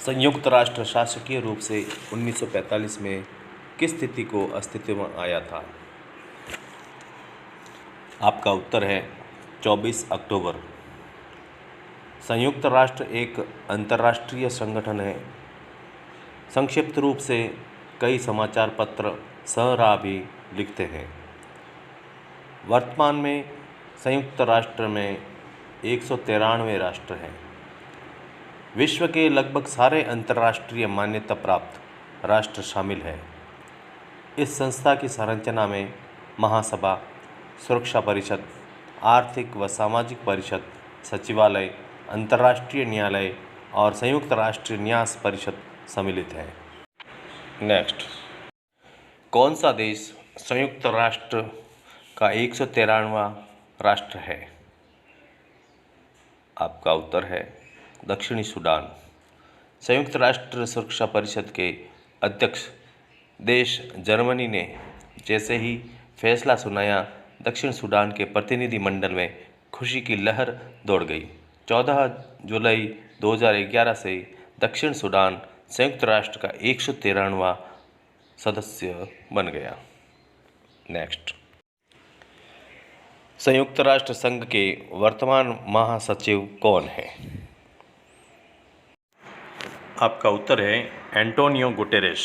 संयुक्त राष्ट्र शासकीय रूप से 1945 में किस तिथि को अस्तित्व में आया था? आपका उत्तर है 24 अक्टूबर। संयुक्त राष्ट्र एक अंतर्राष्ट्रीय संगठन है। संक्षिप्त रूप से कई समाचार पत्र सह-रा भी लिखते हैं। वर्तमान में संयुक्त राष्ट्र में 193 राष्ट्र हैं। विश्व के लगभग सारे अंतर्राष्ट्रीय मान्यता प्राप्त राष्ट्र शामिल हैं। इस संस्था की संरचना में महासभा, सुरक्षा परिषद, आर्थिक व सामाजिक परिषद, सचिवालय, अंतर्राष्ट्रीय न्यायालय और संयुक्त राष्ट्र न्यास परिषद सम्मिलित हैं। नेक्स्ट, कौन सा देश संयुक्त राष्ट्र का 193वां राष्ट्र है? आपका उत्तर है दक्षिणी सूडान। संयुक्त राष्ट्र सुरक्षा परिषद के अध्यक्ष देश जर्मनी ने जैसे ही फैसला सुनाया, दक्षिण सूडान के प्रतिनिधि मंडल में खुशी की लहर दौड़ गई। 14 जुलाई 2011 से दक्षिण सूडान संयुक्त राष्ट्र का 193वां सदस्य बन गया। नेक्स्ट, संयुक्त राष्ट्र संघ के वर्तमान महासचिव कौन है? आपका उत्तर है एंटोनियो गुटेरेस।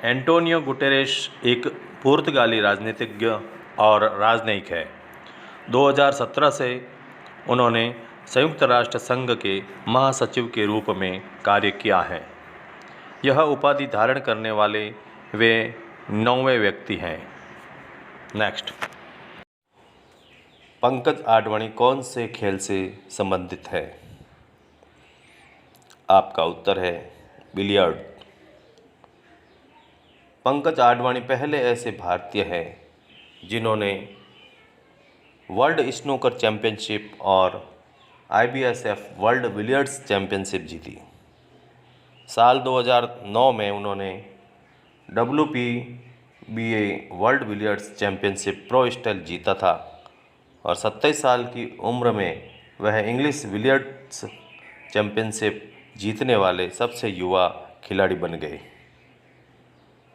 एंटोनियो गुटेरेस एक पुर्तगाली राजनीतिज्ञ और राजनयिक है। 2017 से उन्होंने संयुक्त राष्ट्र संघ के महासचिव के रूप में कार्य किया है। यह उपाधि धारण करने वाले वे 9वें व्यक्ति हैं। नेक्स्ट, पंकज आडवाणी कौन से खेल से संबंधित है? आपका उत्तर है बिलियर्ड। पंकज आडवाणी पहले ऐसे भारतीय हैं जिन्होंने वर्ल्ड स्नूकर चैंपियनशिप और IBSF वर्ल्ड बिलियर्ड्स चैंपियनशिप जीती। साल 2009 में उन्होंने WPBA world billiards championship pro style जीता था और 27 साल की उम्र में वह इंग्लिश बिलियर्ड्स चैंपियनशिप जीतने वाले सबसे युवा खिलाड़ी बन गए।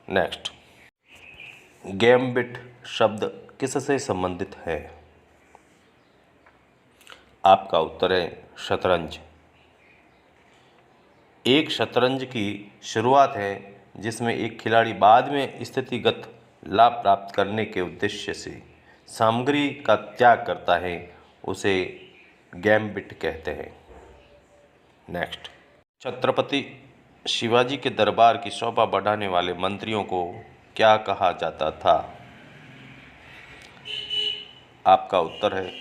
नेक्स्ट, गैम्बिट शब्द किससे संबंधित है? आपका उत्तर है शतरंज। एक शतरंज की शुरुआत है जिसमें एक खिलाड़ी बाद में स्थितिगत लाभ प्राप्त करने के उद्देश्य से सामग्री का त्याग करता है, उसे गैम्बिट कहते हैं। नेक्स्ट, छत्रपति शिवाजी के दरबार की शोभा बढ़ाने वाले मंत्रियों को क्या कहा जाता था? आपका उत्तर है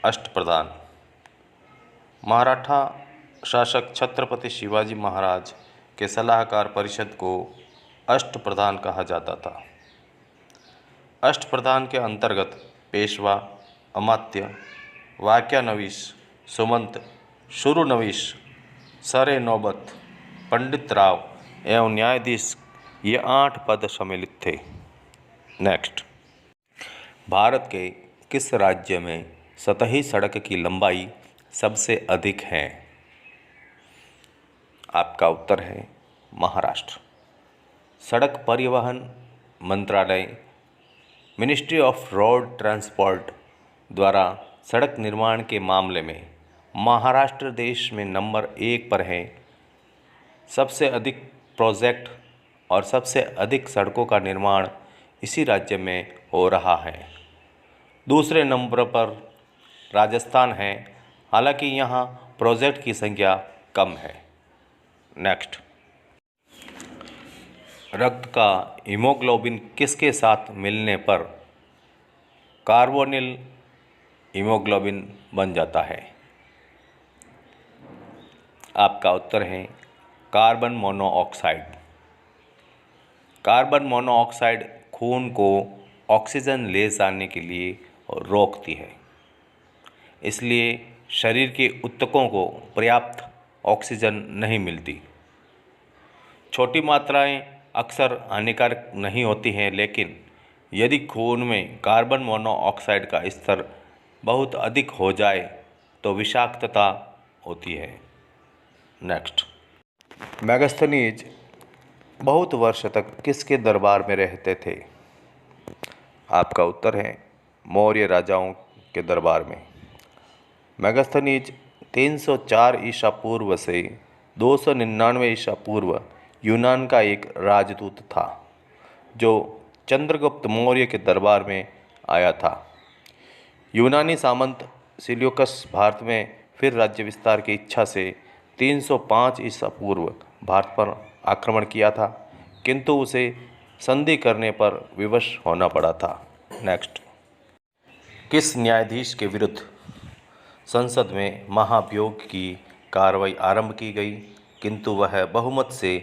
अष्टप्रधान। मराठा शासक छत्रपति शिवाजी महाराज के सलाहकार परिषद को अष्टप्रधान कहा जाता था। अष्टप्रधान के अंतर्गत पेशवा, अमात्य, वाक्यानवीस, सुमंत, शुरुनवीस, सरे नौबत, पंडित राव एवं न्यायाधीश, ये 8 पद सम्मिलित थे। नेक्स्ट, भारत के किस राज्य में सतही सड़क की लंबाई सबसे अधिक है? आपका उत्तर है महाराष्ट्र। सड़क परिवहन मंत्रालय, मिनिस्ट्री ऑफ रोड ट्रांसपोर्ट द्वारा सड़क निर्माण के मामले में महाराष्ट्र देश में नंबर 1 पर है। सबसे अधिक प्रोजेक्ट और सबसे अधिक सड़कों का निर्माण इसी राज्य में हो रहा है। दूसरे नंबर पर राजस्थान है, हालांकि यहाँ प्रोजेक्ट की संख्या कम है। नेक्स्ट, रक्त का हीमोग्लोबिन किसके साथ मिलने पर कार्बोनिल हीमोग्लोबिन बन जाता है? आपका उत्तर है कार्बन मोनोऑक्साइड। कार्बन मोनोऑक्साइड खून को ऑक्सीजन ले जाने के लिए रोकती है, इसलिए शरीर के ऊतकों को पर्याप्त ऑक्सीजन नहीं मिलती। छोटी मात्राएं अक्सर हानिकारक नहीं होती हैं, लेकिन यदि खून में कार्बन मोनोऑक्साइड का स्तर बहुत अधिक हो जाए तो विषाक्तता होती है। नेक्स्ट, मेगास्थनीज बहुत वर्ष तक किसके दरबार में रहते थे? आपका उत्तर है मौर्य राजाओं के दरबार में। मेगास्थनीज 304 ईसा पूर्व से 299 ईसा पूर्व यूनान का एक राजदूत था जो चंद्रगुप्त मौर्य के दरबार में आया था। यूनानी सामंत सिल्यूकस भारत में फिर राज्य विस्तार की इच्छा से 305 ईसा पूर्व भारत पर आक्रमण किया था, किंतु उसे संधि करने पर विवश होना पड़ा था। नेक्स्ट, किस न्यायाधीश के विरुद्ध संसद में महाभियोग की कार्रवाई आरंभ की गई, किंतु वह बहुमत से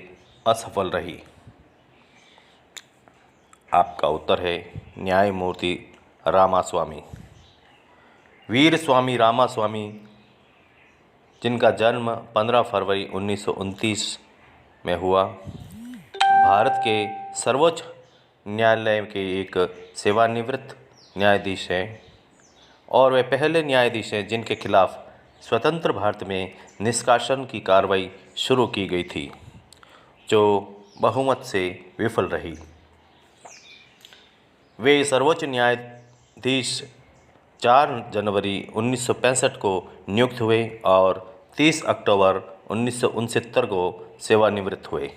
असफल रही? आपका उत्तर है न्यायमूर्ति रामास्वामी। वीर स्वामी रामास्वामी, जिनका जन्म 15 फरवरी 1929 में हुआ, भारत के सर्वोच्च न्यायालय के एक सेवानिवृत्त न्यायाधीश हैं और वे पहले न्यायाधीश हैं जिनके खिलाफ स्वतंत्र भारत में निष्कासन की कार्रवाई शुरू की गई थी, जो बहुमत से विफल रही। वे सर्वोच्च न्यायाधीश 4 जनवरी 1965 को नियुक्त हुए और 30 अक्टूबर 1969 को सेवानिवृत्त हुए।